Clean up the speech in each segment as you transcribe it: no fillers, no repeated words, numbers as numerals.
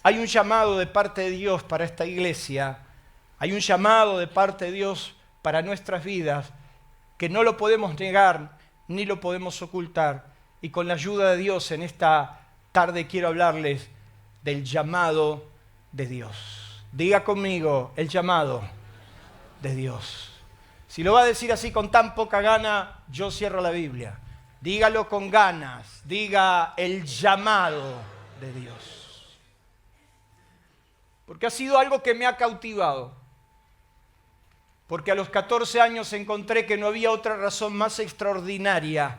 Hay un llamado de parte de Dios para esta iglesia. Hay un llamado de parte de Dios para nuestras vidas que no lo podemos negar ni lo podemos ocultar. Y con la ayuda de Dios en esta tarde quiero hablarles del llamado de Dios. Diga conmigo, el llamado de Dios. Si lo va a decir así con tan poca gana, yo cierro la Biblia. Dígalo con ganas, diga el llamado de Dios. Porque ha sido algo que me ha cautivado. Porque a los 14 años encontré que no había otra razón más extraordinaria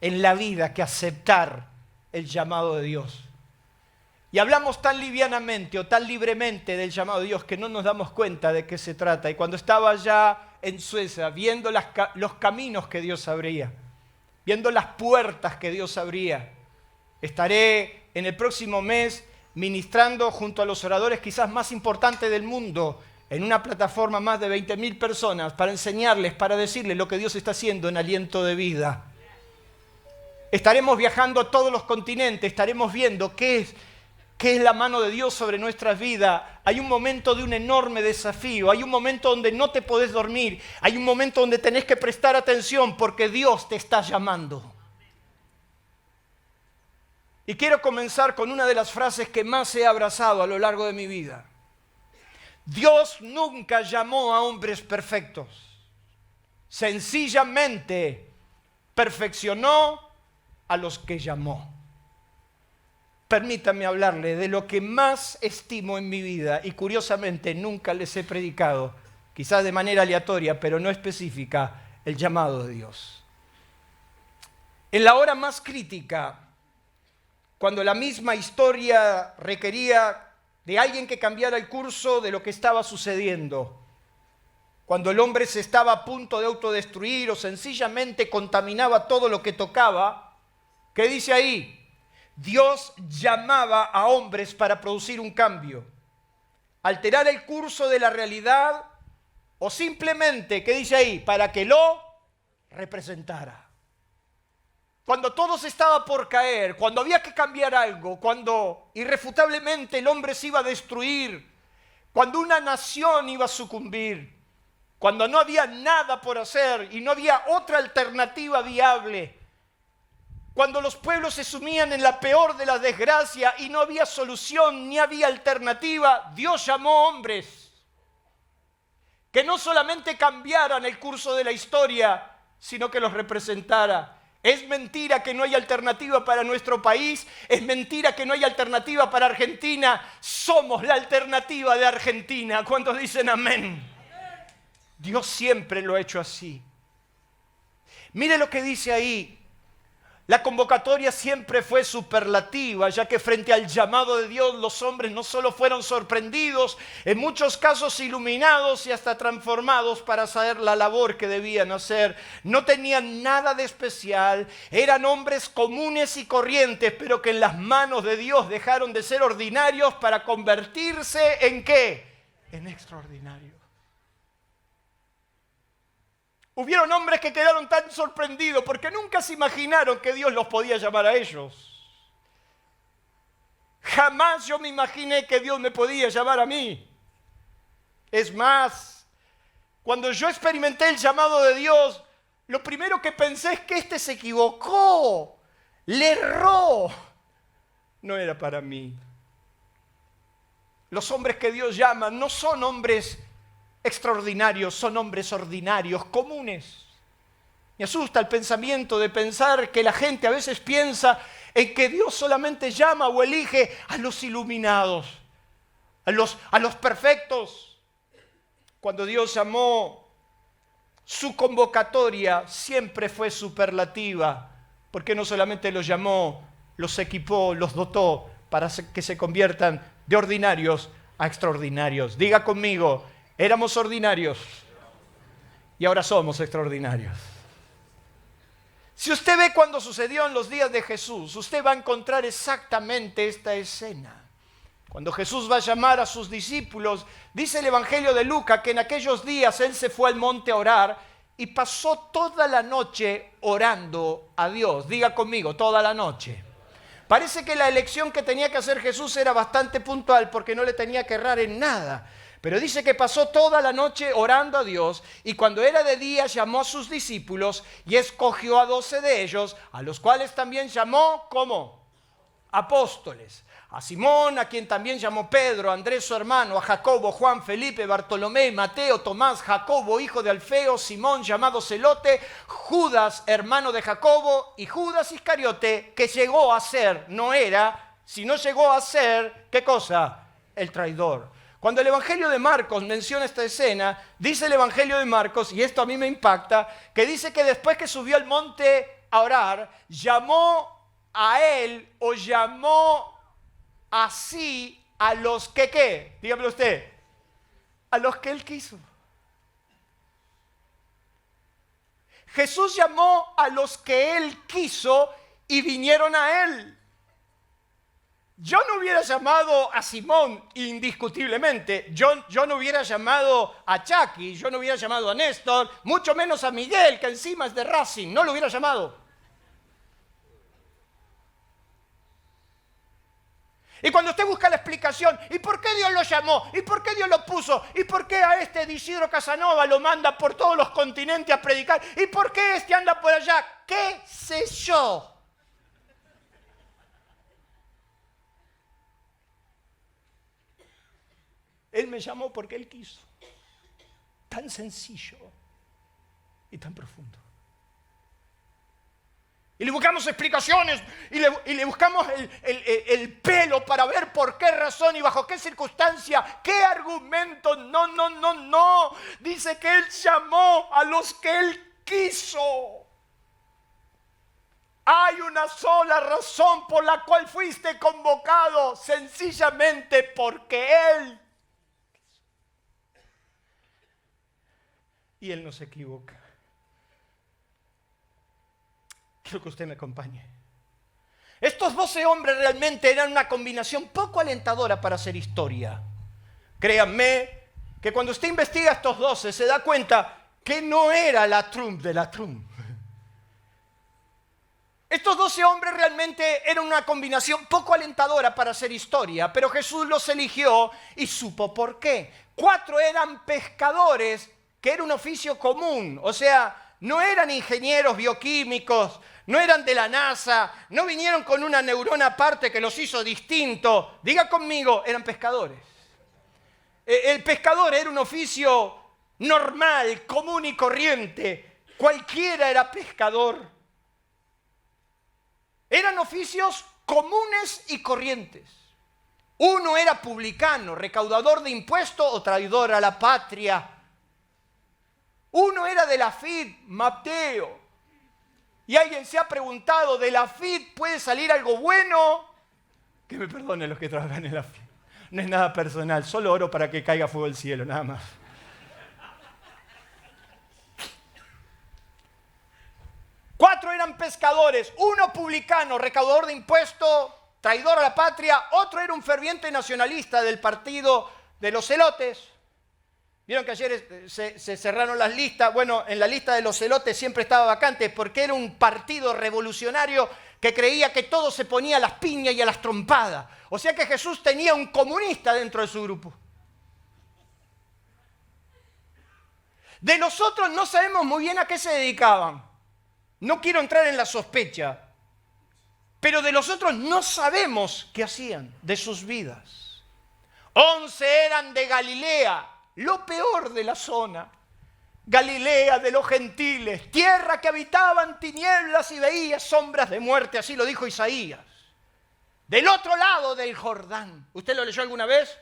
en la vida que aceptar el llamado de Dios. Y hablamos tan livianamente o tan libremente del llamado de Dios que no nos damos cuenta de qué se trata. Y cuando estaba allá en Suecia, viendo los caminos que Dios abría, viendo las puertas que Dios abría, estaré en el próximo mes ministrando junto a los oradores quizás más importantes del mundo, en una plataforma más de 20.000 personas, para enseñarles, para decirles lo que Dios está haciendo en Aliento de Vida. Estaremos viajando a todos los continentes, estaremos viendo qué es la mano de Dios sobre nuestras vidas. Hay un momento de un enorme desafío, hay un momento donde no te podés dormir, hay un momento donde tenés que prestar atención porque Dios te está llamando. Y quiero comenzar con una de las frases que más he abrazado a lo largo de mi vida. Dios nunca llamó a hombres perfectos. Sencillamente perfeccionó a los que llamó. Permítanme hablarle de lo que más estimo en mi vida y curiosamente nunca les he predicado, quizás de manera aleatoria, pero no específica, el llamado de Dios. En la hora más crítica, cuando la misma historia requería de alguien que cambiara el curso de lo que estaba sucediendo, cuando el hombre se estaba a punto de autodestruir o sencillamente contaminaba todo lo que tocaba, ¿qué dice ahí? Dios llamaba a hombres para producir un cambio, alterar el curso de la realidad o simplemente, ¿qué dice ahí? Para que lo representara. Cuando todo se estaba por caer, cuando había que cambiar algo, cuando irrefutablemente el hombre se iba a destruir, cuando una nación iba a sucumbir, cuando no había nada por hacer y no había otra alternativa viable, cuando los pueblos se sumían en la peor de las desgracias y no había solución ni había alternativa, Dios llamó hombres que no solamente cambiaran el curso de la historia, sino que los representara. Es mentira que no hay alternativa para nuestro país, es mentira que no hay alternativa para Argentina. Somos la alternativa de Argentina. ¿Cuántos dicen amén? Dios siempre lo ha hecho así. Mire lo que dice ahí. La convocatoria siempre fue superlativa, ya que frente al llamado de Dios los hombres no solo fueron sorprendidos, en muchos casos iluminados y hasta transformados para hacer la labor que debían hacer. No tenían nada de especial, eran hombres comunes y corrientes, pero que en las manos de Dios dejaron de ser ordinarios para convertirse ¿en qué? En extraordinarios. Hubieron hombres que quedaron tan sorprendidos porque nunca se imaginaron que Dios los podía llamar a ellos. Jamás yo me imaginé que Dios me podía llamar a mí. Es más, cuando yo experimenté el llamado de Dios, lo primero que pensé es que este se equivocó, le erró. No era para mí. Los hombres que Dios llama no son hombres extraordinarios, son hombres ordinarios, comunes. Me asusta el pensamiento de pensar que la gente a veces piensa en que Dios solamente llama o elige a los iluminados, a los perfectos. Cuando Dios llamó, su convocatoria siempre fue superlativa, porque no solamente los llamó, los equipó, los dotó para que se conviertan de ordinarios a extraordinarios. Diga conmigo, éramos ordinarios y ahora somos extraordinarios. Si usted ve cuando sucedió en los días de Jesús, usted va a encontrar exactamente esta escena. Cuando Jesús va a llamar a sus discípulos, dice el Evangelio de Lucas que en aquellos días Él se fue al monte a orar y pasó toda la noche orando a Dios. Diga conmigo, toda la noche. Parece que la elección que tenía que hacer Jesús era bastante puntual porque no le tenía que errar en nada. Pero dice que pasó toda la noche orando a Dios y cuando era de día llamó a sus discípulos y escogió a 12 de ellos, a los cuales también llamó, ¿cómo? Apóstoles. A Simón, a quien también llamó Pedro, a Andrés su hermano, a Jacobo, Juan, Felipe, Bartolomé, Mateo, Tomás, Jacobo, hijo de Alfeo, Simón, llamado Celote, Judas, hermano de Jacobo, y Judas Iscariote, que llegó a ser, no era, sino llegó a ser, ¿qué cosa? El traidor. Cuando el Evangelio de Marcos menciona esta escena, dice el Evangelio de Marcos, y esto a mí me impacta, que dice que después que subió al monte a orar, llamó a él o llamó así a los que, ¿qué? Dígame usted, a los que él quiso. Jesús llamó a los que él quiso y vinieron a él. Yo no hubiera llamado a Simón indiscutiblemente, yo no hubiera llamado a Chucky, yo no hubiera llamado a Néstor, mucho menos a Miguel, que encima es de Racing, no lo hubiera llamado. Y cuando usted busca la explicación, ¿y por qué Dios lo llamó? ¿Y por qué Dios lo puso? ¿Y por qué a este Isidro Casanova lo manda por todos los continentes a predicar? ¿Y por qué este anda por allá? ¿Qué sé yo? Él me llamó porque Él quiso. Tan sencillo y tan profundo. Y le buscamos explicaciones y le buscamos el pelo para ver por qué razón y bajo qué circunstancia, qué argumento. No. Dice que Él llamó a los que Él quiso. Hay una sola razón por la cual fuiste convocado, sencillamente porque Él. Y Él no se equivoca. Quiero que usted me acompañe. Estos 12 hombres realmente eran una combinación poco alentadora para hacer historia. Créanme que cuando usted investiga a estos 12 se da cuenta que no era la Trump de la Trump. Estos 12 hombres realmente eran una combinación poco alentadora para hacer historia, pero Jesús los eligió y supo por qué. 4 eran pescadores, que era un oficio común, o sea, no eran ingenieros bioquímicos, no eran de la NASA, no vinieron con una neurona aparte que los hizo distinto. Diga conmigo, eran pescadores. El pescador era un oficio normal, común y corriente. Cualquiera era pescador. Eran oficios comunes y corrientes. Uno era publicano, recaudador de impuestos o traidor a la patria. Uno era de la FID, Mateo. Y alguien se ha preguntado, ¿de la FID puede salir algo bueno? Que me perdonen los que trabajan en la FID. No es nada personal, solo oro para que caiga fuego del cielo, nada más. Cuatro eran pescadores, uno publicano, recaudador de impuestos, traidor a la patria, otro era un ferviente nacionalista del partido de los Celotes. Vieron que ayer se cerraron las listas. Bueno, en la lista de los Celotes siempre estaba vacante porque era un partido revolucionario que creía que todo se ponía a las piñas y a las trompadas. O sea que Jesús tenía un comunista dentro de su grupo. De los otros no sabemos muy bien a qué se dedicaban. No quiero entrar en la sospecha, pero de los otros no sabemos qué hacían de sus vidas. 11 eran de Galilea. Lo peor de la zona, Galilea de los gentiles, tierra que habitaban tinieblas y veía sombras de muerte, así lo dijo Isaías. Del otro lado del Jordán. ¿Usted lo leyó alguna vez?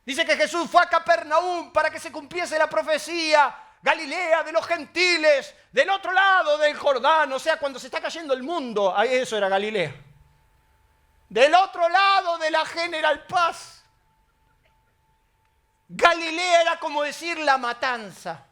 Dice que Jesús fue a Capernaum para que se cumpliese la profecía. Galilea de los gentiles, del otro lado del Jordán, o sea, cuando se está cayendo el mundo, eso era Galilea. Del otro lado de la General Paz. Galilea era como decir la matanza.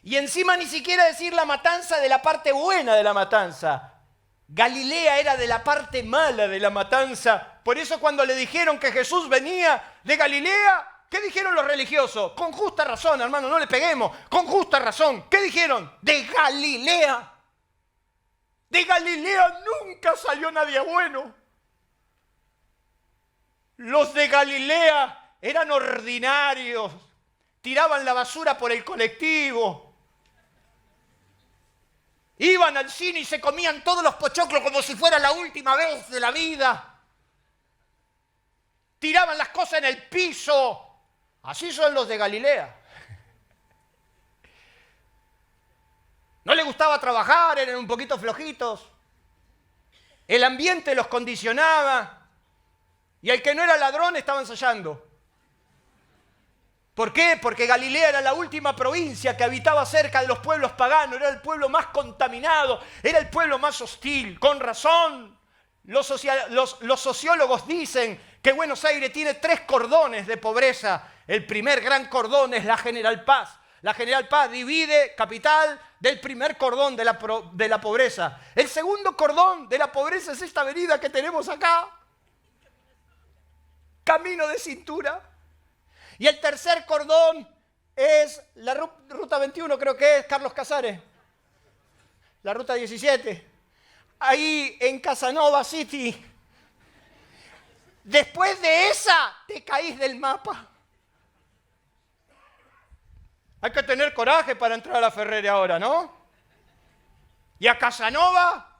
Y encima ni siquiera decir la matanza de la parte buena de la matanza. Galilea era de la parte mala de la matanza. Por eso cuando le dijeron que Jesús venía de Galilea, ¿qué dijeron los religiosos? Con justa razón, hermano, no le peguemos. Con justa razón. ¿Qué dijeron? De Galilea. De Galilea nunca salió nadie bueno. Los de Galilea eran ordinarios, tiraban la basura por el colectivo, iban al cine y se comían todos los pochoclos como si fuera la última vez de la vida. Tiraban las cosas en el piso. Así son los de Galilea. No les gustaba trabajar, eran un poquito flojitos. El ambiente los condicionaba. Y el que no era ladrón estaba ensayando. ¿Por qué? Porque Galilea era la última provincia que habitaba cerca de los pueblos paganos. Era el pueblo más contaminado, era el pueblo más hostil. Con razón, los sociólogos dicen que Buenos Aires tiene 3 cordones de pobreza. El primer gran cordón es la General Paz. La General Paz divide capital del primer cordón de la pobreza. El segundo cordón de la pobreza es esta avenida que tenemos acá. Camino de Cintura. Y el tercer cordón es la ruta 21, creo que es Carlos Casares. La ruta 17. Ahí en Casanova City. Después de esa, te caís del mapa. Hay que tener coraje para entrar a la Ferrere ahora, ¿no? Y a Casanova,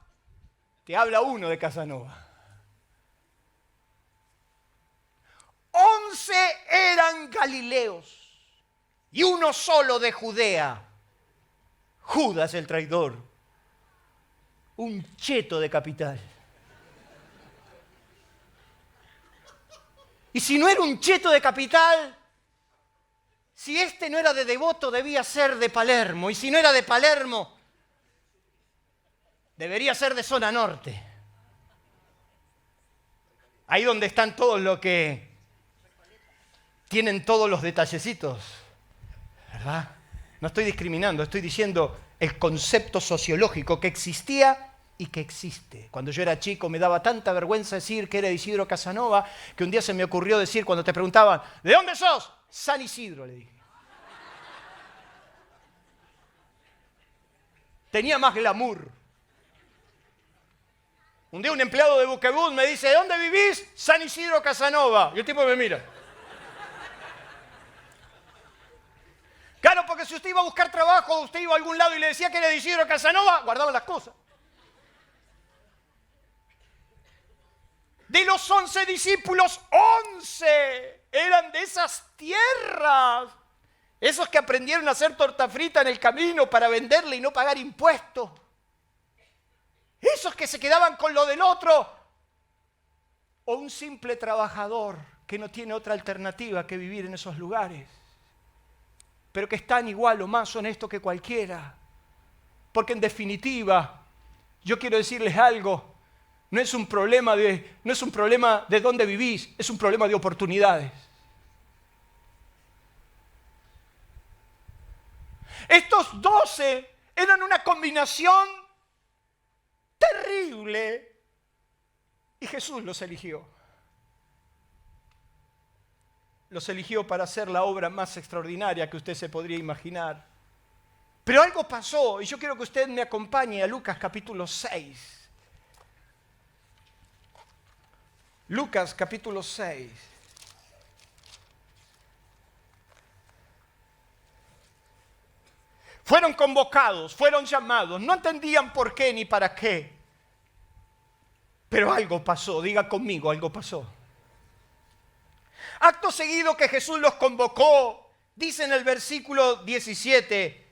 te habla uno de Casanova. 11 eran galileos y uno solo de Judea. Judas el traidor, un cheto de capital. Y si no era un cheto de capital, si este no era de Devoto, debía ser de Palermo. Y si no era de Palermo, debería ser de zona norte. Ahí donde están todos los que tienen todos los detallecitos, ¿verdad? No estoy discriminando, estoy diciendo el concepto sociológico que existía y que existe. Cuando yo era chico me daba tanta vergüenza decir que era Isidro Casanova que un día se me ocurrió decir cuando te preguntaban, ¿de dónde sos? San Isidro, le dije. Tenía más glamour. Un día un empleado de Buquebus me dice, ¿de dónde vivís? San Isidro Casanova. Y el tipo me mira. Claro, porque si usted iba a buscar trabajo, usted iba a algún lado y le decía que era de Isidro Casanova, guardaban las cosas. De los 11 discípulos, 11 eran de esas tierras. Esos que aprendieron a hacer torta frita en el camino para venderle y no pagar impuestos. Esos que se quedaban con lo del otro. O un simple trabajador que no tiene otra alternativa que vivir en esos lugares. Pero que es tan igual o más honesto que cualquiera. Porque en definitiva, yo quiero decirles algo, no es un problema de dónde vivís, es un problema de oportunidades. Estos 12 eran una combinación terrible y Jesús los eligió. Los eligió para hacer la obra más extraordinaria que usted se podría imaginar. Pero algo pasó y yo quiero que usted me acompañe a Lucas capítulo 6. Lucas capítulo 6. Fueron convocados, fueron llamados, no entendían por qué ni para qué. Pero algo pasó, diga conmigo, algo pasó. Acto seguido que Jesús los convocó, dice en el versículo 17,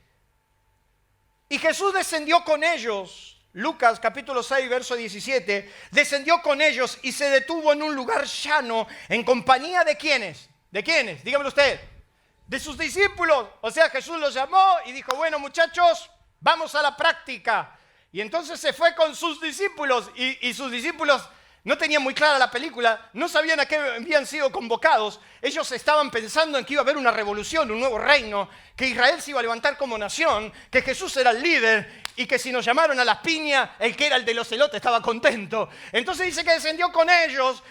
y Jesús descendió con ellos, Lucas capítulo 6, verso 17, descendió con ellos y se detuvo en un lugar llano en compañía de ¿quiénes? ¿De quiénes? Dígamelo usted. De sus discípulos. O sea, Jesús los llamó y dijo, bueno muchachos, vamos a la práctica. Y entonces se fue con sus discípulos y sus discípulos no tenían muy clara la película, no sabían a qué habían sido convocados. Ellos estaban pensando en que iba a haber una revolución, un nuevo reino, que Israel se iba a levantar como nación, que Jesús era el líder y que si nos llamaron a las piñas, el que era el de los elotes estaba contento. Entonces dice que descendió con ellos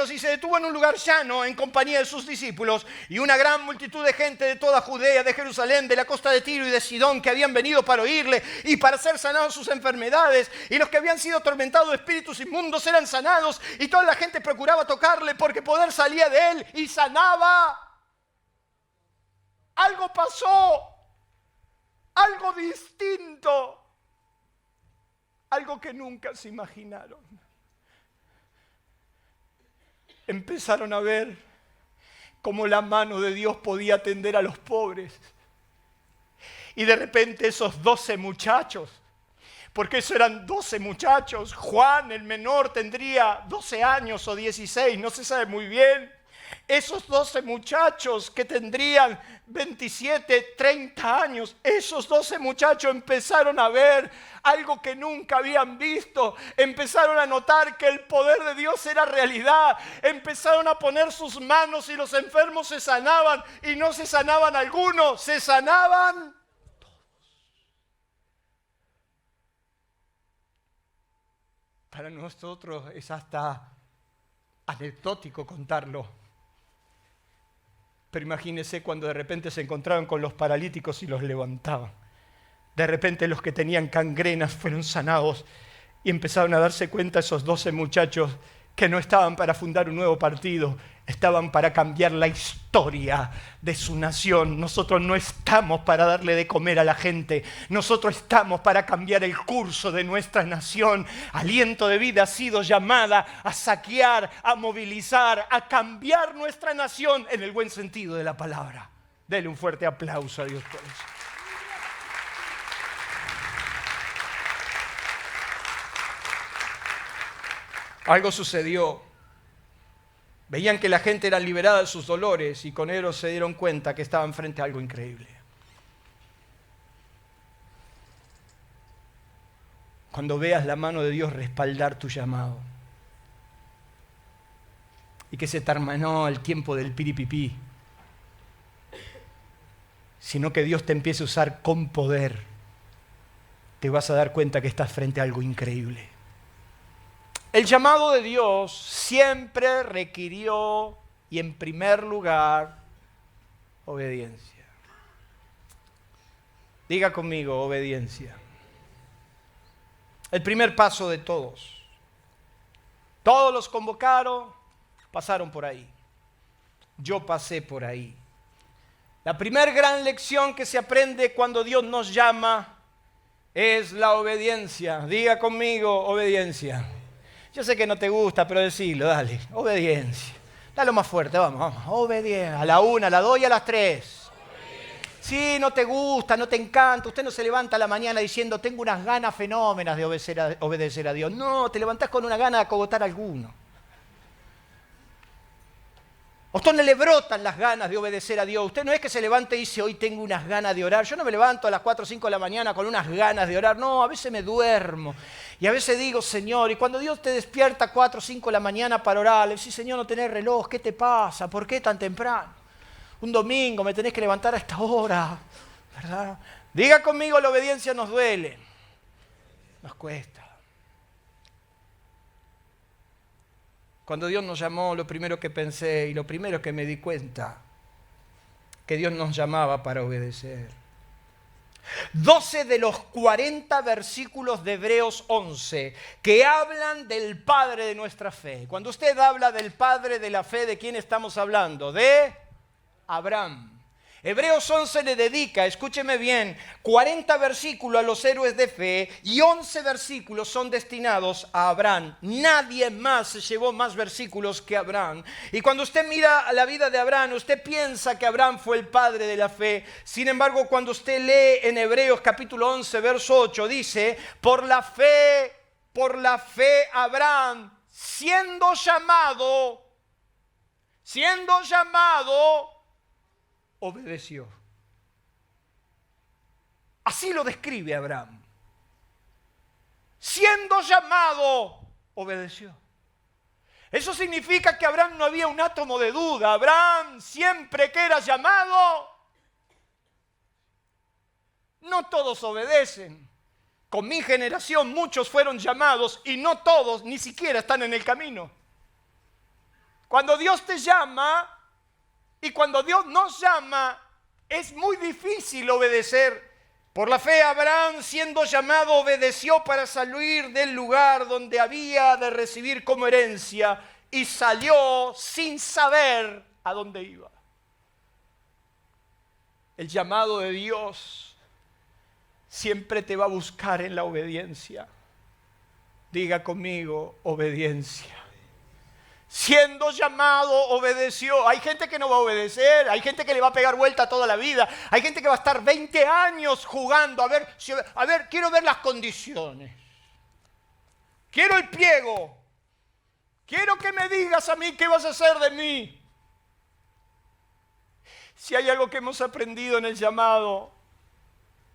y se detuvo en un lugar llano en compañía de sus discípulos y una gran multitud de gente de toda Judea, de Jerusalén, de la costa de Tiro y de Sidón, que habían venido para oírle y para ser sanados sus enfermedades, y los que habían sido atormentados de espíritus inmundos eran sanados, y toda la gente procuraba tocarle porque poder salía de él y sanaba. Algo pasó, algo distinto. Algo que nunca se imaginaron. Empezaron a ver cómo la mano de Dios podía atender a los pobres. Y de repente esos 12 muchachos, porque eso eran 12 muchachos, Juan el menor tendría 12 años o 16, no se sabe muy bien. Esos 12 muchachos que tendrían 27, 30 años, esos 12 muchachos empezaron a ver algo que nunca habían visto. Empezaron a notar que el poder de Dios era realidad. Empezaron a poner sus manos y los enfermos se sanaban. Y no se sanaban algunos, se sanaban todos. Para nosotros es hasta anecdótico contarlo. Pero imagínense cuando de repente se encontraban con los paralíticos y los levantaban. De repente los que tenían cangrenas fueron sanados y empezaron a darse cuenta esos 12 muchachos que no estaban para fundar un nuevo partido, estaban para cambiar la historia de su nación. Nosotros no estamos para darle de comer a la gente, nosotros estamos para cambiar el curso de nuestra nación. Aliento de Vida ha sido llamada a saquear, a movilizar, a cambiar nuestra nación en el buen sentido de la palabra. Dele un fuerte aplauso a Dios por eso. Algo sucedió. Veían que la gente era liberada de sus dolores y con ellos se dieron cuenta que estaban frente a algo increíble. Cuando veas la mano de Dios respaldar tu llamado y que se terminó el tiempo del piripipí, sino que Dios te empiece a usar con poder, te vas a dar cuenta que estás frente a algo increíble. El llamado de Dios siempre requirió, y en primer lugar, obediencia. Diga conmigo, obediencia. El primer paso de todos. Todos los convocaron, pasaron por ahí. Yo pasé por ahí. La primera gran lección que se aprende cuando Dios nos llama es la obediencia. Diga conmigo, obediencia. Yo sé que no te gusta, pero decilo, dale. Obediencia. Dale más fuerte, vamos. Obediencia. A la 1, a la 2 y a las 3. Sí, no te gusta, no te encanta. Usted no se levanta a la mañana diciendo, tengo unas ganas fenómenas de obedecer a Dios. No, te levantás con una gana de acogotar a alguno. A usted no le brotan las ganas de obedecer a Dios. Usted no es que se levante y dice, hoy tengo unas ganas de orar. Yo no me levanto a las 4 o 5 de la mañana con unas ganas de orar. No, a veces me duermo. Y a veces digo, Señor, y cuando Dios te despierta a 4 o 5 de la mañana para orar, le decís, Señor, no tenés reloj, ¿qué te pasa? ¿Por qué tan temprano? Un domingo me tenés que levantar a esta hora, ¿verdad? Diga conmigo, la obediencia nos duele. Nos cuesta. Cuando Dios nos llamó, lo primero que pensé y lo primero que me di cuenta, que Dios nos llamaba para obedecer. 12 de los 40 versículos de Hebreos 11 que hablan del padre de nuestra fe. Cuando usted habla del padre de la fe, ¿de quién estamos hablando? De Abraham. Hebreos 11 le dedica, escúcheme bien, 40 versículos a los héroes de fe y 11 versículos son destinados a Abraham. Nadie más se llevó más versículos que Abraham. Y cuando usted mira la vida de Abraham, usted piensa que Abraham fue el padre de la fe. Sin embargo, cuando usted lee en Hebreos capítulo 11, verso 8, dice, por la fe Abraham, siendo llamado, obedeció. Así lo describe Abraham. Siendo llamado, obedeció. Eso significa que Abraham no había un átomo de duda. Abraham, siempre que era llamado, no todos obedecen. con mi generación muchos fueron llamados y no todos ni siquiera están en el camino. Cuando Dios te llama y cuando Dios nos llama, es muy difícil obedecer. Por la fe, Abraham, siendo llamado, obedeció para salir del lugar donde había de recibir como herencia y salió sin saber a dónde iba. El llamado de Dios siempre te va a buscar en la obediencia. Diga conmigo, obediencia. Siendo llamado, obedeció. Hay gente que no va a obedecer, hay gente que le va a pegar vuelta toda la vida, hay gente que va a estar 20 años jugando, a ver, quiero ver las condiciones. Quiero el pliego. Quiero que me digas a mí qué vas a hacer de mí. Si hay algo que hemos aprendido en el llamado,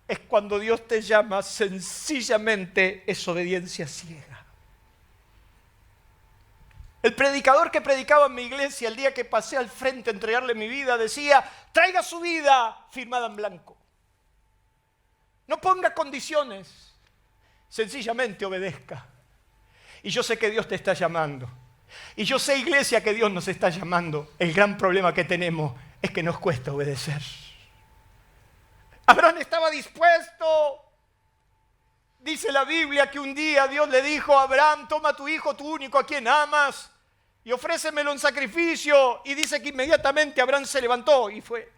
es cuando Dios te llama, sencillamente es obediencia ciega. El predicador que predicaba en mi iglesia el día que pasé al frente a entregarle mi vida decía, traiga su vida firmada en blanco. No ponga condiciones, sencillamente obedezca. Y yo sé que Dios te está llamando. Y yo sé, iglesia, que Dios nos está llamando. El gran problema que tenemos es que nos cuesta obedecer. Abraham estaba dispuesto. Dice la Biblia que un día Dios le dijo a Abraham, toma a tu hijo, tu único, a quien amas, y ofrécemelo en sacrificio. Y dice que inmediatamente Abraham se levantó y fue.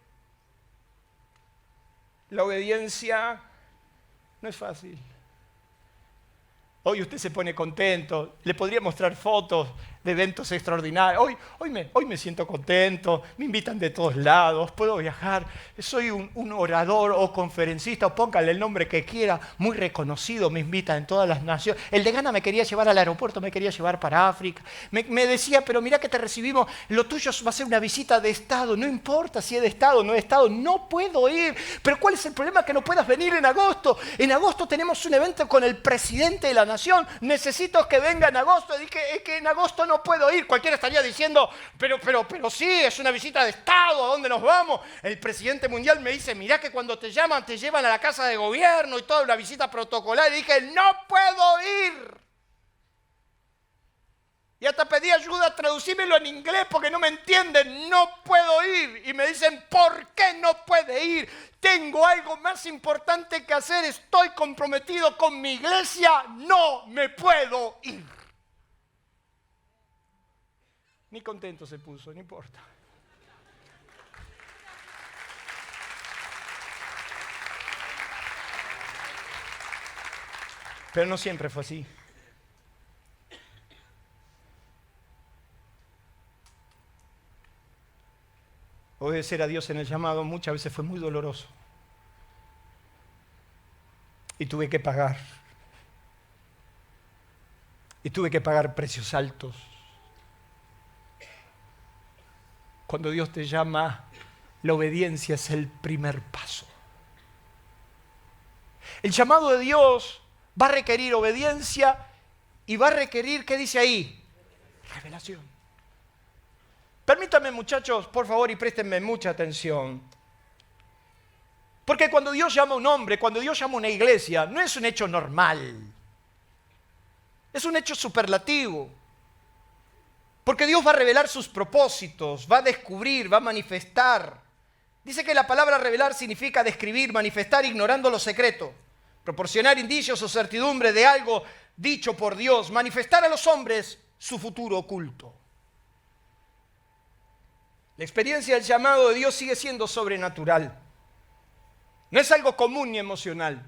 La obediencia no es fácil. Hoy usted se pone contento, le podría mostrar fotos de eventos extraordinarios. Hoy me siento contento, me invitan de todos lados, puedo viajar, soy un orador o conferencista, o póngale el nombre que quiera, muy reconocido, me invitan en todas las naciones. El de Ghana me quería llevar al aeropuerto, me quería llevar para África. Me decía, pero mira que te recibimos, lo tuyo va a ser una visita de Estado, no importa si es de Estado o no de Estado, no puedo ir. Pero ¿cuál es el problema? Que no puedas venir en agosto. En agosto tenemos un evento con el presidente de la nación, necesito que venga en agosto. Dije, es que en agosto no puedo ir. Cualquiera estaría diciendo, pero sí, es una visita de Estado, ¿a dónde nos vamos? El presidente mundial me dice, mirá que cuando te llaman, te llevan a la casa de gobierno y toda una visita protocolar. Y dije, no puedo ir. Y hasta pedí ayuda, traducímelo en inglés porque no me entienden, no puedo ir. Y me dicen, ¿por qué no puede ir? Tengo algo más importante que hacer, estoy comprometido con mi iglesia, no me puedo ir. Ni contento se puso, no importa. Pero no siempre fue así. Obedecer a Dios en el llamado muchas veces fue muy doloroso. Y tuve que pagar. Y tuve que pagar precios altos. Cuando Dios te llama, la obediencia es el primer paso. El llamado de Dios va a requerir obediencia y va a requerir, ¿qué dice ahí? Revelación. Permítanme, muchachos, por favor, y préstenme mucha atención. Porque cuando Dios llama a un hombre, cuando Dios llama a una iglesia, no es un hecho normal. Es un hecho superlativo. Porque Dios va a revelar sus propósitos, va a descubrir, va a manifestar. Dice que la palabra revelar significa describir, manifestar ignorando lo secreto, proporcionar indicios o certidumbre de algo dicho por Dios, manifestar a los hombres su futuro oculto. La experiencia del llamado de Dios sigue siendo sobrenatural. No es algo común ni emocional.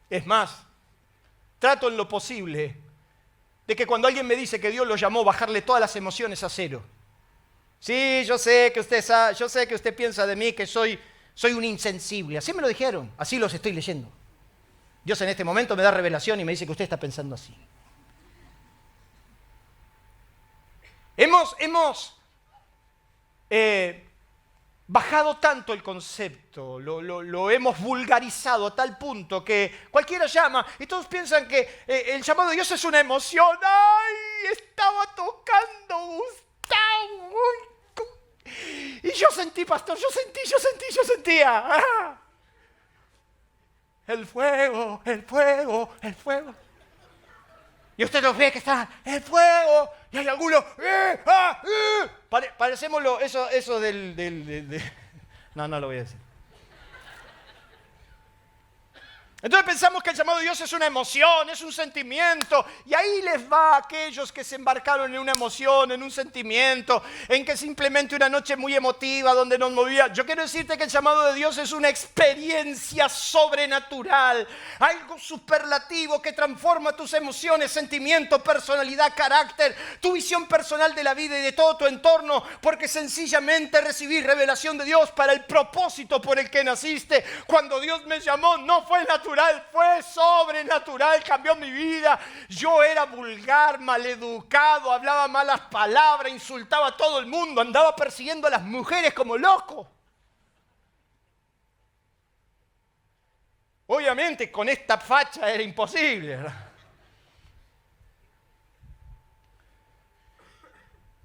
Es más, trato en lo posible de que cuando alguien me dice que Dios lo llamó, bajarle todas las emociones a cero. Sí, yo sé que usted piensa de mí que soy un insensible. Así me lo dijeron, así los estoy leyendo. Dios en este momento me da revelación y me dice que usted está pensando así. Hemos bajado tanto el concepto, lo hemos vulgarizado a tal punto que cualquiera llama y todos piensan que el llamado de Dios es una emoción. ¡Ay! Estaba tocando Gustavo. Y yo sentí, pastor, yo sentía. el fuego, el fuego, el fuego. Y usted los ve que están, el fuego, y hay algunos, parecemos eso No, no lo voy a decir. Entonces pensamos que el llamado de Dios es una emoción, es un sentimiento, y ahí les va a aquellos que se embarcaron en una emoción, en un sentimiento, en que simplemente una noche muy emotiva donde nos movía. Yo quiero decirte que el llamado de Dios es una experiencia sobrenatural, algo superlativo que transforma tus emociones, sentimientos, personalidad, carácter, tu visión personal de la vida y de todo tu entorno, porque sencillamente recibí revelación de Dios para el propósito por el que naciste. Cuando Dios me llamó no fue natural, fue sobrenatural, cambió mi vida. Yo era vulgar, maleducado, hablaba malas palabras, insultaba a todo el mundo, andaba persiguiendo a las mujeres como loco. Obviamente con esta facha era imposible, ¿verdad?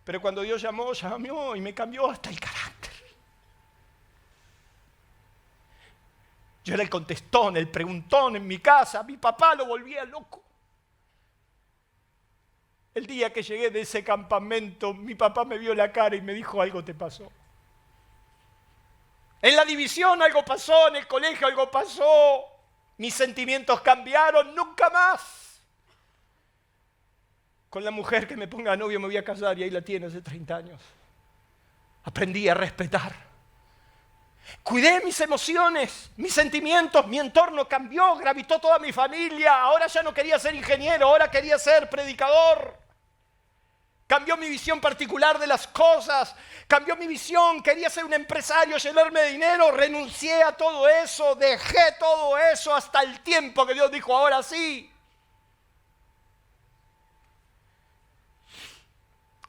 Pero cuando Dios llamó y me cambió hasta el carácter. Yo era el contestón, el preguntón en mi casa. Mi papá lo volvía loco. El día que llegué de ese campamento, mi papá me vio la cara y me dijo, algo te pasó. En la división algo pasó, en el colegio algo pasó. Mis sentimientos cambiaron, nunca más. Con la mujer que me ponga novio me voy a casar y ahí la tiene hace 30 años. Aprendí a respetar. Cuidé mis emociones, mis sentimientos, mi entorno cambió, gravitó toda mi familia. Ahora ya no quería ser ingeniero, ahora quería ser predicador. Cambió mi visión particular de las cosas, cambió mi visión, quería ser un empresario, llenarme de dinero, renuncié a todo eso, dejé todo eso hasta el tiempo que Dios dijo, ahora sí.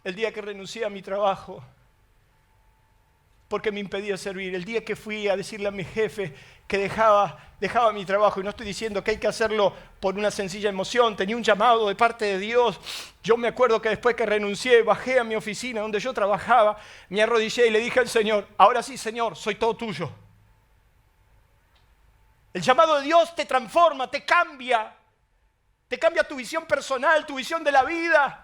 El día que renuncié a mi trabajo, porque me impedía servir. El día que fui a decirle a mi jefe que dejaba mi trabajo, y no estoy diciendo que hay que hacerlo por una sencilla emoción, tenía un llamado de parte de Dios. Yo me acuerdo que después que renuncié, bajé a mi oficina donde yo trabajaba, me arrodillé y le dije al Señor, ahora sí, Señor, soy todo tuyo. El llamado de Dios te transforma, te cambia tu visión personal, tu visión de la vida.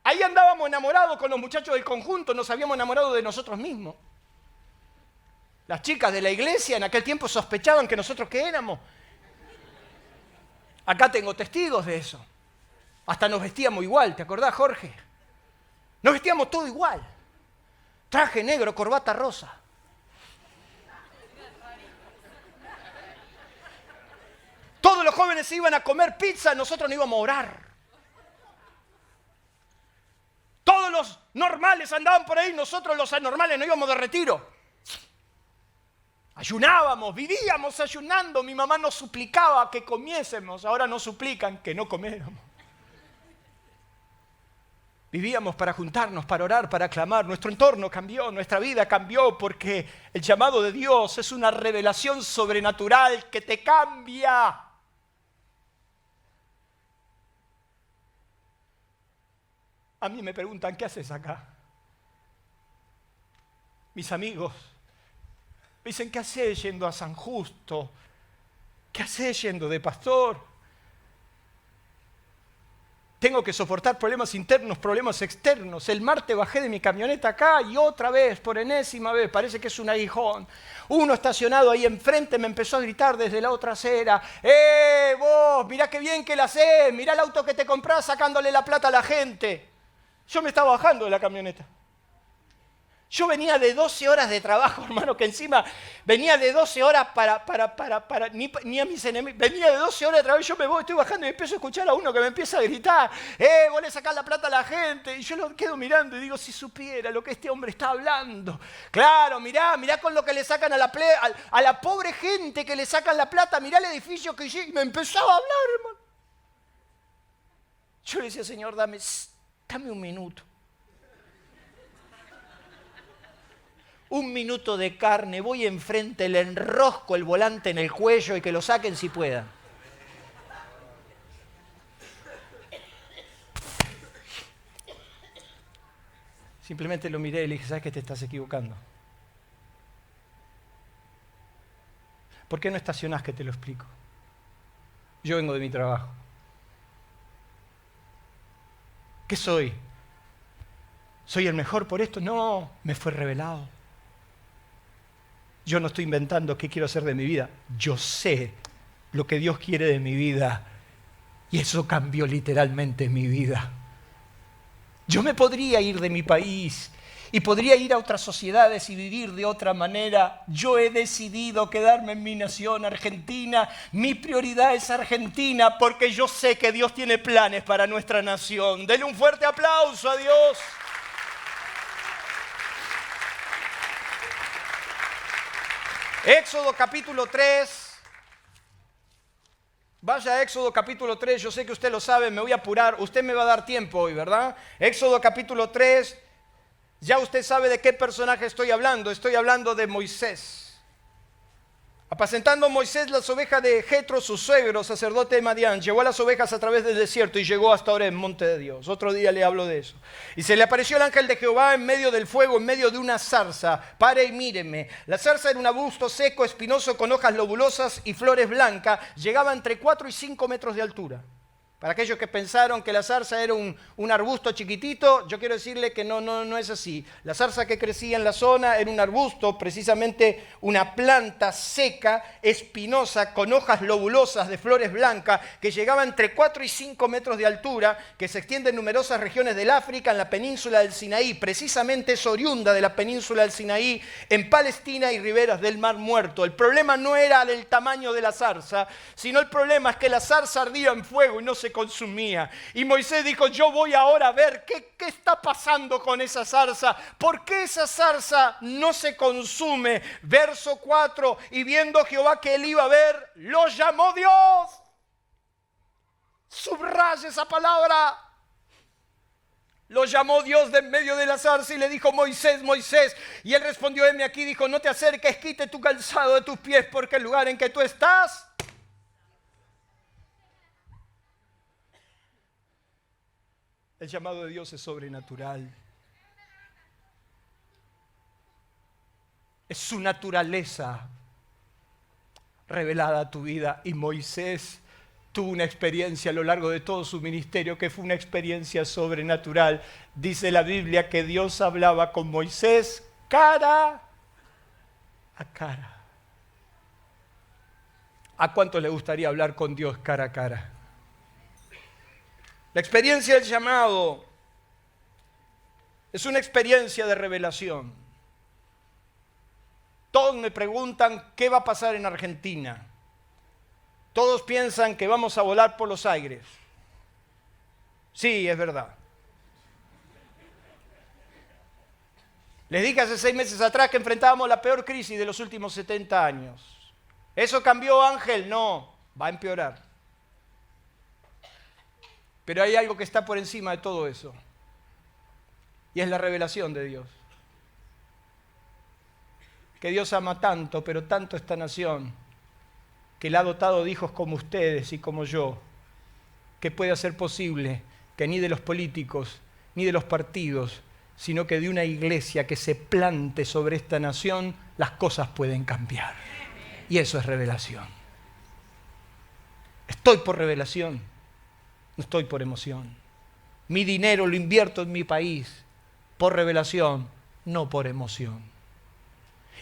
Ahí andábamos enamorados con los muchachos del conjunto, nos habíamos enamorado de nosotros mismos. Las chicas de la iglesia en aquel tiempo sospechaban que nosotros qué éramos. Acá tengo testigos de eso. Hasta nos vestíamos igual, ¿te acordás, Jorge? Nos vestíamos todo igual. Traje negro, corbata rosa. Todos los jóvenes se iban a comer pizza, nosotros no íbamos a orar. Todos los normales andaban por ahí, nosotros los anormales no íbamos de retiro. Ayunábamos, vivíamos ayunando. Mi mamá nos suplicaba que comiésemos, ahora nos suplican que no comiéramos. Vivíamos para juntarnos, para orar, para clamar. Nuestro entorno cambió, nuestra vida cambió, porque el llamado de Dios es una revelación sobrenatural que te cambia. A mí me preguntan, ¿qué haces acá? Mis amigos me dicen, ¿qué haces yendo a San Justo? ¿Qué haces yendo de pastor? Tengo que soportar problemas internos, problemas externos. El martes bajé de mi camioneta acá y otra vez, por enésima vez, parece que es un aguijón. Uno estacionado ahí enfrente me empezó a gritar desde la otra acera. Vos, mirá qué bien que la hacés, mirá el auto que te comprás sacándole la plata a la gente. Yo me estaba bajando de la camioneta. Yo venía de 12 horas de trabajo, hermano, que encima venía de 12 horas ni a mis enemigos. Venía de 12 horas de trabajo y yo me voy, estoy bajando y empiezo a escuchar a uno que me empieza a gritar, vos le sacás la plata a la gente. Y yo lo quedo mirando y digo, si supiera lo que este hombre está hablando. Claro, mirá con lo que le sacan a la pobre gente que le sacan la plata, mirá el edificio que llega. Y me empezaba a hablar, hermano. Yo le decía, Señor, dame un minuto. Un minuto de carne, voy enfrente, le enrosco el volante en el cuello y que lo saquen si puedan. Simplemente lo miré y le dije, ¿sabes que te estás equivocando? ¿Por qué no estacionás que te lo explico? Yo vengo de mi trabajo. ¿Qué soy? ¿Soy el mejor por esto? No, me fue revelado. Yo no estoy inventando qué quiero hacer de mi vida. Yo sé lo que Dios quiere de mi vida. Y eso cambió literalmente mi vida. Yo me podría ir de mi país y podría ir a otras sociedades y vivir de otra manera. Yo he decidido quedarme en mi nación, Argentina. Mi prioridad es Argentina porque yo sé que Dios tiene planes para nuestra nación. Denle un fuerte aplauso a Dios. Éxodo capítulo 3. Vaya a Éxodo capítulo 3, yo sé que usted lo sabe, me voy a apurar, usted me va a dar tiempo hoy, ¿verdad? Éxodo capítulo 3, ya usted sabe de qué personaje estoy hablando de Moisés. Apacentando Moisés las ovejas de Jetro, su suegro, sacerdote de Madián, llevó a las ovejas a través del desierto y llegó hasta Horeb, monte de Dios. Otro día le hablo de eso. Y se le apareció el ángel de Jehová en medio del fuego, en medio de una zarza. Pare y míreme. La zarza era un arbusto seco, espinoso, con hojas lobulosas y flores blancas. Llegaba entre 4 y 5 metros de altura. Para aquellos que pensaron que la zarza era un arbusto chiquitito, yo quiero decirle que no es así. La zarza que crecía en la zona era un arbusto, precisamente una planta seca, espinosa, con hojas lobulosas de flores blancas, que llegaba entre 4 y 5 metros de altura, que se extiende en numerosas regiones del África, en la península del Sinaí, precisamente es oriunda de la península del Sinaí, en Palestina y riberas del Mar Muerto. El problema no era el tamaño de la zarza, sino el problema es que la zarza ardía en fuego y no se consumía. Y Moisés dijo, yo voy ahora a ver qué está pasando con esa zarza. ¿Por qué esa zarza no se consume? Verso 4, y viendo Jehová que él iba a ver, lo llamó Dios. Subraya esa palabra. Lo llamó Dios de en medio de la zarza y le dijo, Moisés, Moisés. Y él respondió, heme aquí, dijo, no te acerques, quite tu calzado de tus pies, porque el lugar en que tú estás el llamado de Dios es sobrenatural. Es su naturaleza revelada a tu vida. Y Moisés tuvo una experiencia a lo largo de todo su ministerio que fue una experiencia sobrenatural. Dice la Biblia que Dios hablaba con Moisés cara a cara. ¿A cuánto le gustaría hablar con Dios cara a cara? La experiencia del llamado es una experiencia de revelación. Todos me preguntan qué va a pasar en Argentina. Todos piensan que vamos a volar por los aires. Sí, es verdad. Les dije hace 6 meses atrás que enfrentábamos la peor crisis de los últimos 70 años. ¿Eso cambió, Ángel? No, va a empeorar. Pero hay algo que está por encima de todo eso. Y es la revelación de Dios. Que Dios ama tanto, pero tanto esta nación, que le ha dotado de hijos como ustedes y como yo, que puede hacer posible que ni de los políticos, ni de los partidos, sino que de una iglesia que se plante sobre esta nación, las cosas pueden cambiar. Y eso es revelación. Estoy por revelación. No estoy por emoción. Mi dinero lo invierto en mi país por revelación, no por emoción.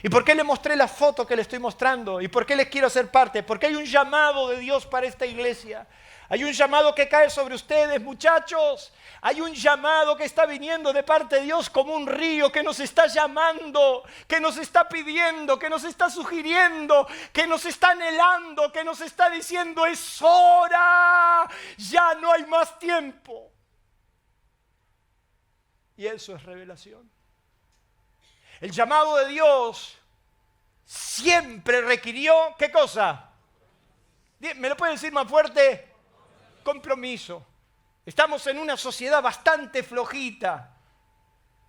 ¿Y por qué le mostré la foto que le estoy mostrando? ¿Y por qué les quiero hacer parte? Porque hay un llamado de Dios para esta iglesia. Hay un llamado que cae sobre ustedes, muchachos. Hay un llamado que está viniendo de parte de Dios como un río que nos está llamando, que nos está pidiendo, que nos está sugiriendo, que nos está anhelando, que nos está diciendo, es hora, ya no hay más tiempo. Y eso es revelación. El llamado de Dios siempre requirió, ¿qué cosa? ¿Me lo puede decir más fuerte? Compromiso. Estamos en una sociedad bastante flojita.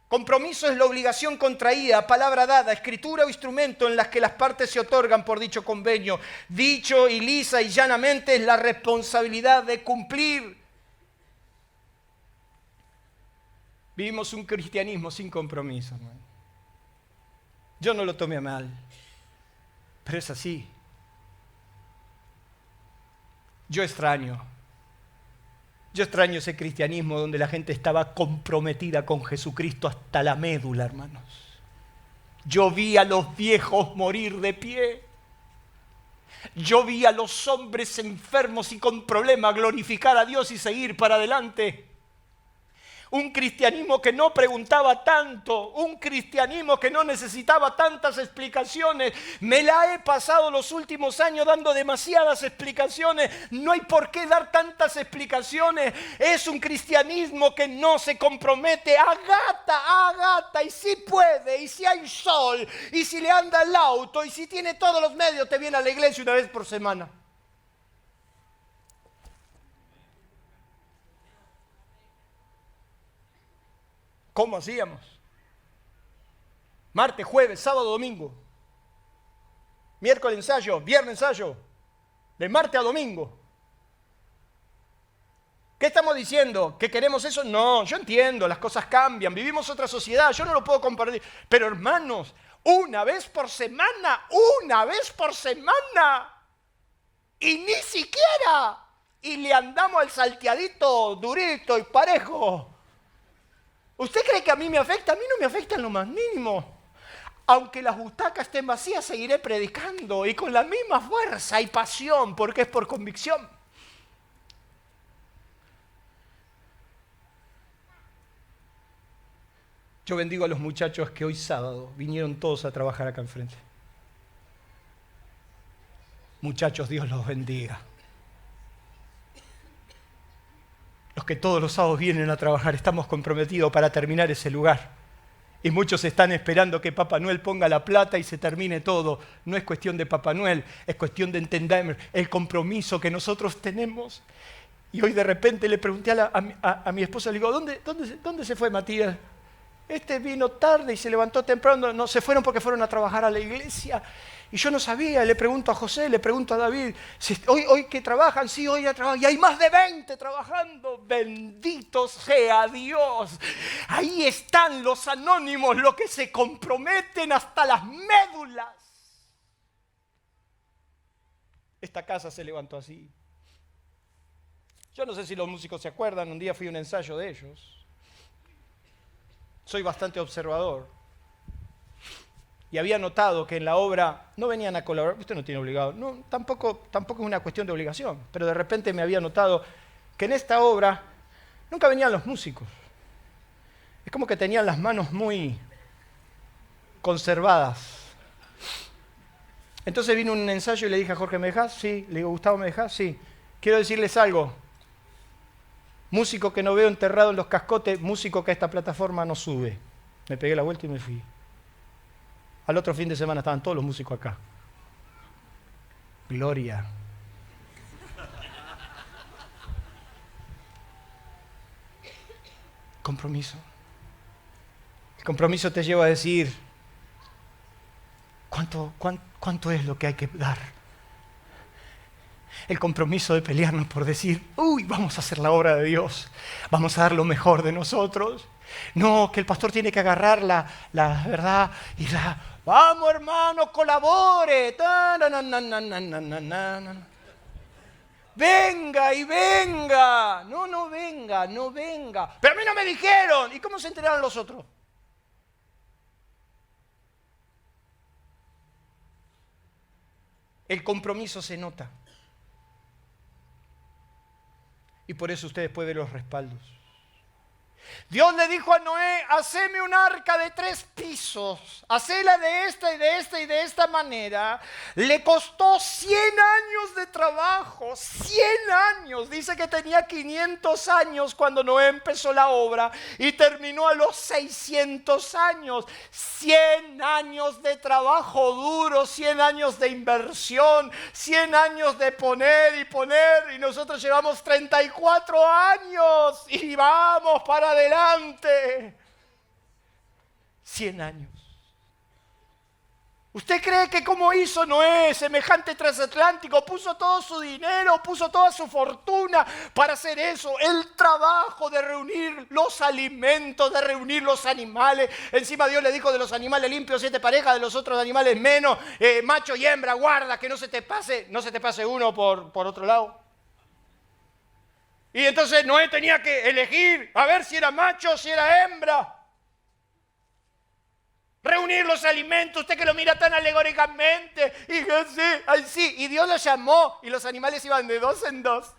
Compromiso es la obligación contraída, palabra dada, escritura o instrumento en las que las partes se otorgan por dicho convenio. Dicho y lisa y llanamente es la responsabilidad de cumplir. Vivimos un cristianismo sin compromiso, hermano. Yo no lo tomé a mal, pero es así. Yo extraño ese cristianismo donde la gente estaba comprometida con Jesucristo hasta la médula, hermanos. Yo vi a los viejos morir de pie. Yo vi a los hombres enfermos y con problemas glorificar a Dios y seguir para adelante. Un cristianismo que no preguntaba tanto, un cristianismo que no necesitaba tantas explicaciones. Me la he pasado los últimos años dando demasiadas explicaciones. No hay por qué dar tantas explicaciones. Es un cristianismo que no se compromete. Agata, y si puede, y si hay sol, y si le anda el auto, y si tiene todos los medios, te viene a la iglesia una vez por semana. ¿Cómo hacíamos? Martes, jueves, sábado, domingo. Miércoles ensayo, viernes ensayo. De martes a domingo. ¿Qué estamos diciendo? ¿Que queremos eso? No, yo entiendo, las cosas cambian, vivimos otra sociedad, yo no lo puedo compartir. Pero hermanos, una vez por semana. Y ni siquiera. Y le andamos al salteadito durito y parejo. ¿Usted cree que a mí me afecta? A mí no me afecta en lo más mínimo. Aunque las butacas estén vacías, seguiré predicando y con la misma fuerza y pasión, porque es por convicción. Yo bendigo a los muchachos que hoy sábado vinieron todos a trabajar acá enfrente. Muchachos, Dios los bendiga. Los que todos los sábados vienen a trabajar, estamos comprometidos para terminar ese lugar. Y muchos están esperando que Papá Noel ponga la plata y se termine todo. No es cuestión de Papá Noel, es cuestión de entender el compromiso que nosotros tenemos. Y hoy de repente le pregunté a mi esposa, le digo, ¿dónde se fue Matías? Este vino tarde y se levantó temprano. No, se fueron porque fueron a trabajar a la iglesia. Y yo no sabía, le pregunto a José, le pregunto a David, ¿hoy que trabajan? Sí, hoy ya trabajan. Y hay más de 20 trabajando. Bendito sea Dios. Ahí están los anónimos, los que se comprometen hasta las médulas. Esta casa se levantó así. Yo no sé si los músicos se acuerdan, un día fui a un ensayo de ellos. Soy bastante observador. Y había notado que en la obra no venían a colaborar. Usted no tiene obligado. No, tampoco es una cuestión de obligación. Pero de repente me había notado que en esta obra nunca venían los músicos. Es como que tenían las manos muy conservadas. Entonces vino un ensayo y le dije a Jorge, ¿me dejás? Sí. Le digo, Gustavo, ¿me dejás? Sí. Quiero decirles algo. Músico que no veo enterrado en los cascotes, músico que a esta plataforma no sube. Me pegué la vuelta y me fui. Al otro fin de semana estaban todos los músicos acá. Gloria. Compromiso. El compromiso te lleva a decir, ¿cuánto es lo que hay que dar? El compromiso de pelearnos por decir, vamos a hacer la obra de Dios, vamos a dar lo mejor de nosotros. No, que el pastor tiene que agarrar la verdad y vamos hermano, colabore. Venga y venga. No venga. Pero a mí no me dijeron. ¿Y cómo se enteraron los otros? El compromiso se nota. Y por eso ustedes pueden ver los respaldos. Dios le dijo a Noé, haceme un arca de 3 pisos, hacela de esta y de esta y de esta manera. Le costó 100 años de trabajo, 100 años. Dice que tenía 500 años cuando Noé empezó la obra y terminó a los 600 años. 100 años de trabajo duro, 100 años de inversión, 100 años de poner y nosotros llevamos 34 años y vamos para adelante. 100 años. ¿Usted cree que como hizo Noé, semejante transatlántico, puso todo su dinero, puso toda su fortuna para hacer eso? El trabajo de reunir los alimentos, de reunir los animales. Encima Dios le dijo, de los animales limpios 7 parejas, de los otros animales menos, macho y hembra, guarda que no se te pase uno por otro lado. Y entonces Noé tenía que elegir a ver si era macho o si era hembra. Reunir los alimentos, usted que lo mira tan alegóricamente. Y yo sí, ay sí. Y Dios los llamó y los animales iban de dos en dos.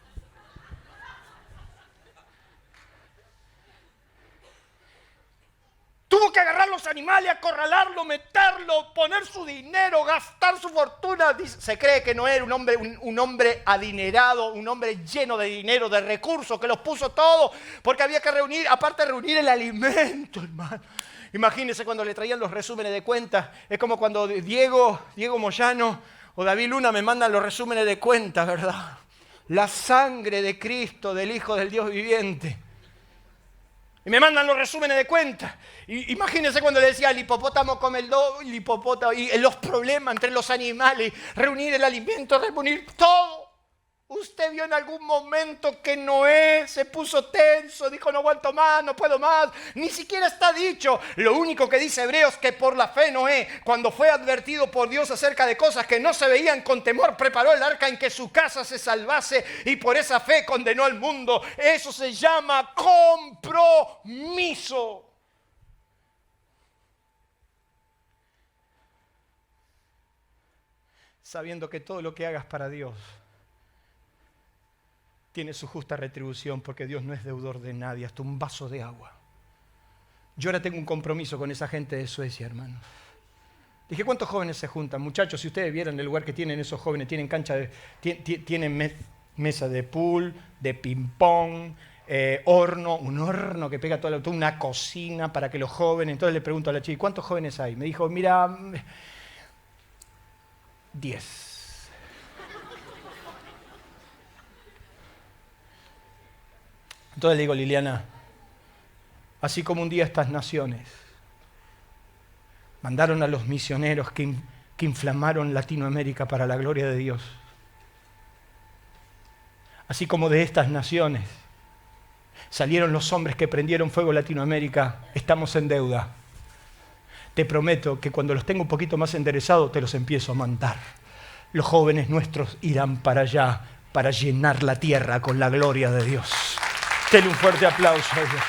Tuvo que agarrar los animales, acorralarlo, meterlo, poner su dinero, gastar su fortuna. Se cree que no era un hombre adinerado, un hombre lleno de dinero, de recursos, que los puso todos, porque había que reunir, aparte de reunir el alimento, hermano. Imagínense cuando le traían los resúmenes de cuentas. Es como cuando Diego Moyano o David Luna me mandan los resúmenes de cuentas, ¿verdad? La sangre de Cristo, del Hijo del Dios viviente. Y me mandan los resúmenes de cuentas. Imagínense cuando le decía el hipopótamo come el hipopótamo, y los problemas entre los animales, reunir el alimento, reunir todo. ¿Usted vio en algún momento que Noé se puso tenso, dijo no aguanto más, no puedo más? Ni siquiera está dicho. Lo único que dice Hebreos que por la fe Noé, cuando fue advertido por Dios acerca de cosas que no se veían con temor, preparó el arca en que su casa se salvase y por esa fe condenó al mundo. Eso se llama compromiso. Sabiendo que todo lo que hagas para Dios tiene su justa retribución, porque Dios no es deudor de nadie, hasta un vaso de agua. Yo ahora tengo un compromiso con esa gente de Suecia, hermanos. Dije, ¿cuántos jóvenes se juntan? Muchachos, si ustedes vieran el lugar que tienen esos jóvenes, tienen cancha, tienen mesa de pool, de ping-pong, un horno que pega toda una cocina para que los jóvenes... Entonces le pregunto a la chica, ¿cuántos jóvenes hay? Me dijo, mira, 10. Entonces le digo, Liliana, así como un día estas naciones mandaron a los misioneros que inflamaron Latinoamérica para la gloria de Dios, así como de estas naciones salieron los hombres que prendieron fuego Latinoamérica, estamos en deuda. Te prometo que cuando los tengo un poquito más enderezados, te los empiezo a mandar. Los jóvenes nuestros irán para allá, para llenar la tierra con la gloria de Dios. Denle un fuerte aplauso a ellos.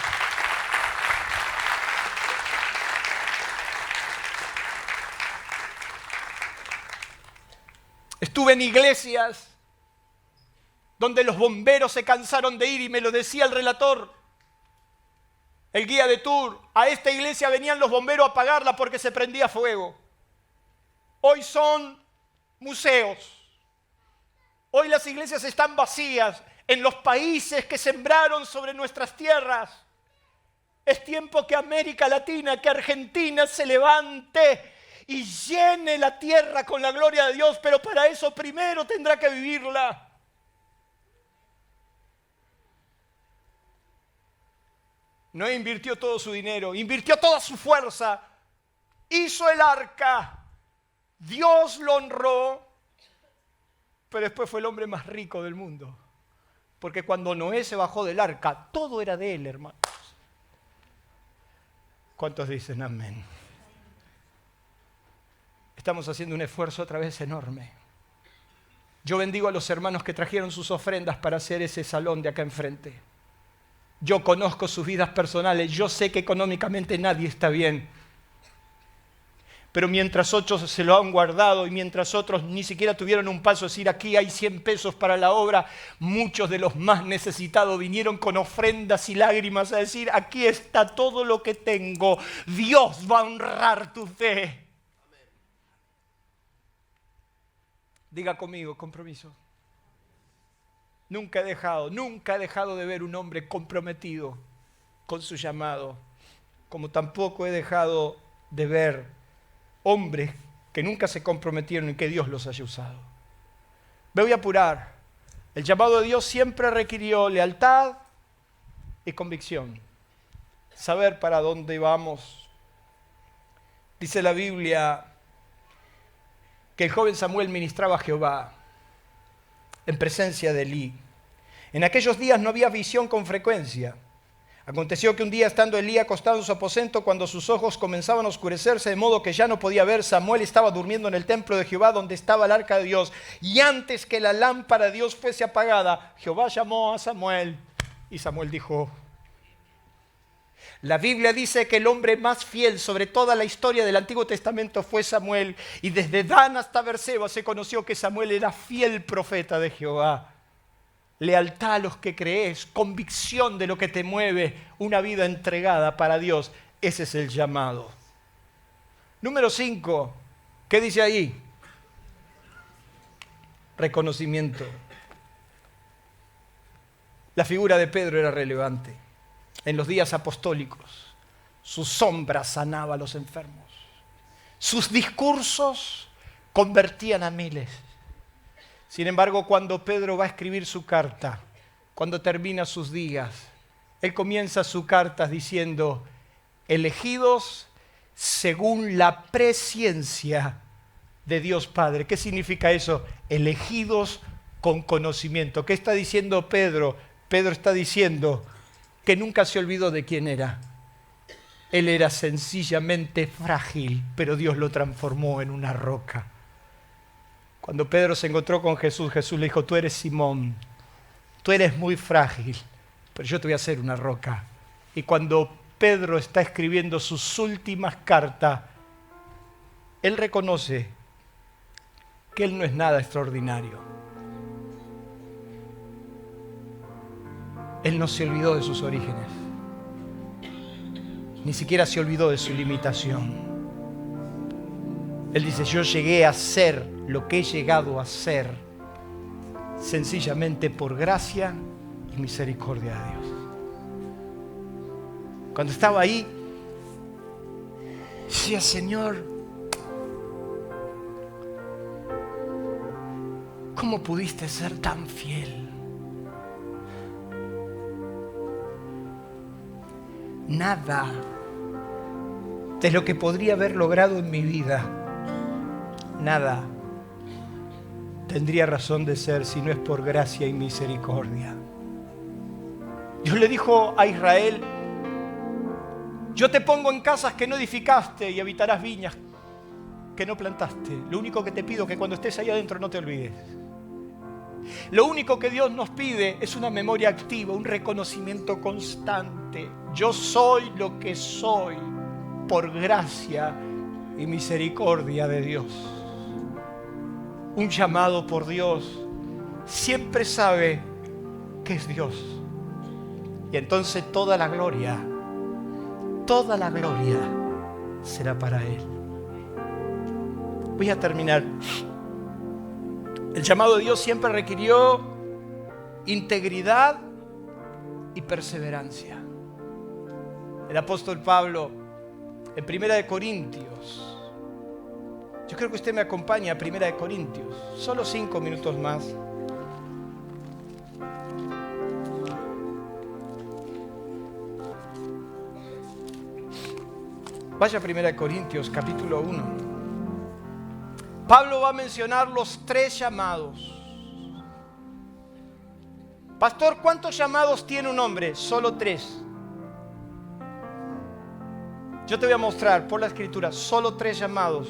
Estuve en iglesias donde los bomberos se cansaron de ir y me lo decía el relator, el guía de tour. A esta iglesia venían los bomberos a apagarla porque se prendía fuego. Hoy son museos. Hoy las iglesias están vacías. En los países que sembraron sobre nuestras tierras, es tiempo que América Latina, que Argentina se levante y llene la tierra con la gloria de Dios, pero para eso primero tendrá que vivirla. Noé invirtió todo su dinero, invirtió toda su fuerza, hizo el arca, Dios lo honró, pero después fue el hombre más rico del mundo. Porque cuando Noé se bajó del arca, todo era de él, hermanos. ¿Cuántos dicen amén? Estamos haciendo un esfuerzo otra vez enorme. Yo bendigo a los hermanos que trajeron sus ofrendas para hacer ese salón de acá enfrente. Yo conozco sus vidas personales, yo sé que económicamente nadie está bien. Pero mientras otros se lo han guardado y mientras otros ni siquiera tuvieron un paso, decir aquí hay 100 pesos para la obra, muchos de los más necesitados vinieron con ofrendas y lágrimas a decir, aquí está todo lo que tengo, Dios va a honrar tu fe. Amén. Diga conmigo, compromiso. Nunca he dejado de ver un hombre comprometido con su llamado, como tampoco he dejado de ver hombres que nunca se comprometieron y que Dios los haya usado. Me voy a apurar. El llamado de Dios siempre requirió lealtad y convicción. Saber para dónde vamos. Dice la Biblia que el joven Samuel ministraba a Jehová en presencia de Elí. En aquellos días no había visión con frecuencia. Aconteció que un día, estando Elí acostado en su aposento, cuando sus ojos comenzaban a oscurecerse de modo que ya no podía ver, Samuel estaba durmiendo en el templo de Jehová donde estaba el arca de Dios. Y antes que la lámpara de Dios fuese apagada, Jehová llamó a Samuel. Y Samuel dijo, la Biblia dice que el hombre más fiel sobre toda la historia del Antiguo Testamento fue Samuel, y desde Dan hasta Berseba se conoció que Samuel era fiel profeta de Jehová. Lealtad a los que crees, convicción de lo que te mueve, una vida entregada para Dios. Ese es el llamado. Número 5, ¿qué dice ahí? Reconocimiento. La figura de Pedro era relevante. En los días apostólicos, su sombra sanaba a los enfermos. Sus discursos convertían a miles. Sin embargo, cuando Pedro va a escribir su carta, cuando termina sus días, él comienza su carta diciendo, elegidos según la presciencia de Dios Padre. ¿Qué significa eso? Elegidos con conocimiento. ¿Qué está diciendo Pedro? Pedro está diciendo que nunca se olvidó de quién era. Él era sencillamente frágil, pero Dios lo transformó en una roca. Cuando Pedro se encontró con Jesús, Jesús le dijo, tú eres Simón, tú eres muy frágil, pero yo te voy a hacer una roca. Y cuando Pedro está escribiendo sus últimas cartas, él reconoce que él no es nada extraordinario. Él no se olvidó de sus orígenes, ni siquiera se olvidó de su limitación. Él dice, yo llegué a ser lo que he llegado a ser sencillamente por gracia y misericordia de Dios. Cuando estaba ahí, decía, Señor, ¿cómo pudiste ser tan fiel? Nada de lo que podría haber logrado en mi vida, nada tendría razón de ser si no es por gracia y misericordia. Dios le dijo a Israel, yo te pongo en casas que no edificaste y habitarás viñas que no plantaste. Lo único que te pido es que cuando estés ahí adentro no te olvides. Lo único que Dios nos pide es una memoria activa, un reconocimiento constante. Yo soy lo que soy por gracia y misericordia de Dios. Un llamado por Dios siempre sabe que es Dios. Y entonces toda la gloria será para Él. Voy a terminar. El llamado de Dios siempre requirió integridad y perseverancia. El apóstol Pablo, en 1 Corintios, yo creo que usted me acompaña a 1 Corintios, solo 5 minutos más. Vaya a 1 Corintios, capítulo 1. Pablo va a mencionar los 3 llamados. Pastor, ¿cuántos llamados tiene un hombre? Solo 3. Yo te voy a mostrar por la escritura solo 3 llamados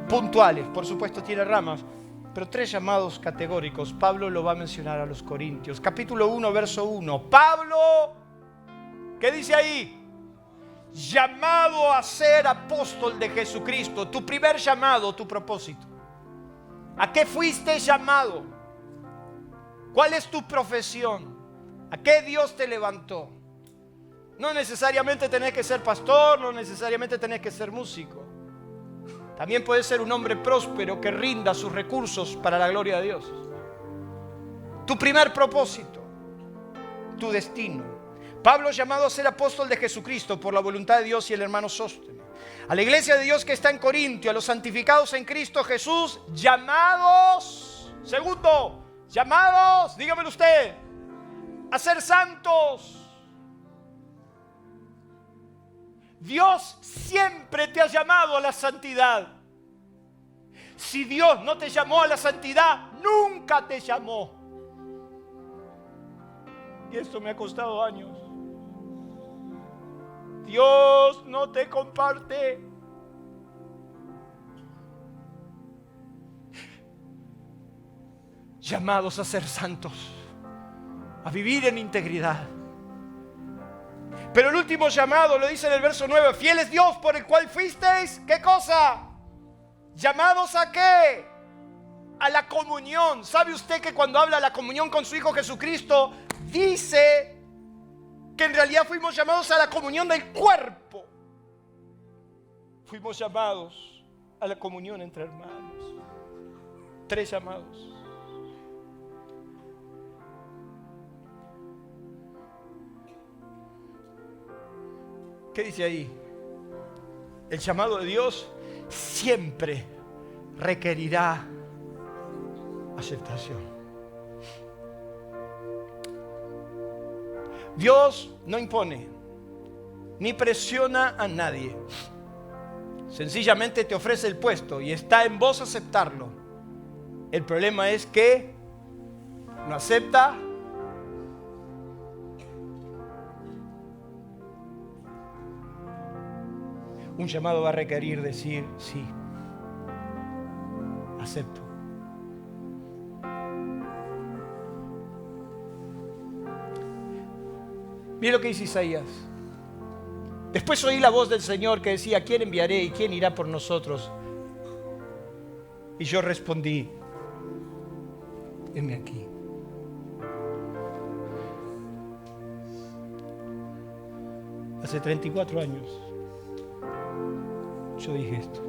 puntuales. Por supuesto tiene ramas, pero 3 llamados categóricos. Pablo lo va a mencionar a los Corintios. Capítulo 1, verso 1. Pablo, ¿qué dice ahí? Llamado a ser apóstol de Jesucristo. Tu primer llamado, tu propósito. ¿A qué fuiste llamado? ¿Cuál es tu profesión? ¿A qué Dios te levantó? No necesariamente tenés que ser pastor, no necesariamente tenés que ser músico. También puedes ser un hombre próspero que rinda sus recursos para la gloria de Dios. Tu primer propósito, tu destino. Pablo, llamado a ser apóstol de Jesucristo por la voluntad de Dios, y el hermano Sóstenes. A la iglesia de Dios que está en Corintio, a los santificados en Cristo Jesús, llamados, segundo, llamados, dígamelo usted, a ser santos. Dios siempre te ha llamado a la santidad. Si Dios no te llamó a la santidad, nunca te llamó. Y esto me ha costado años. Dios no te comparte. Llamados a ser santos, a vivir en integridad. Pero el último llamado lo dice en el verso 9: fiel es Dios por el cual fuisteis, ¿qué cosa? ¿Llamados a qué? A la comunión. ¿Sabe usted que cuando habla de la comunión con su Hijo Jesucristo, dice que en realidad fuimos llamados a la comunión del cuerpo? Fuimos llamados a la comunión entre hermanos. 3 llamados. ¿Qué dice ahí? El llamado de Dios siempre requerirá aceptación. Dios no impone ni presiona a nadie. Sencillamente te ofrece el puesto y está en vos aceptarlo. El problema es que no acepta. Un llamado va a requerir decir sí, acepto. Mira lo que dice Isaías. Después oí la voz del Señor que decía: ¿quién enviaré y quién irá por nosotros? Y yo respondí: heme aquí. Hace 34 años yo dije esto.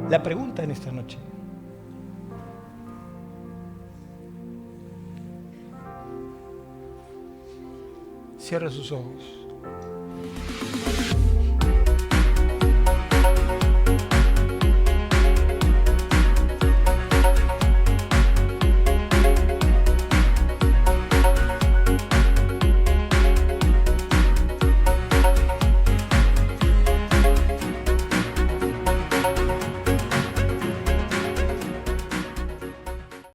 La pregunta en esta noche: cierra sus ojos.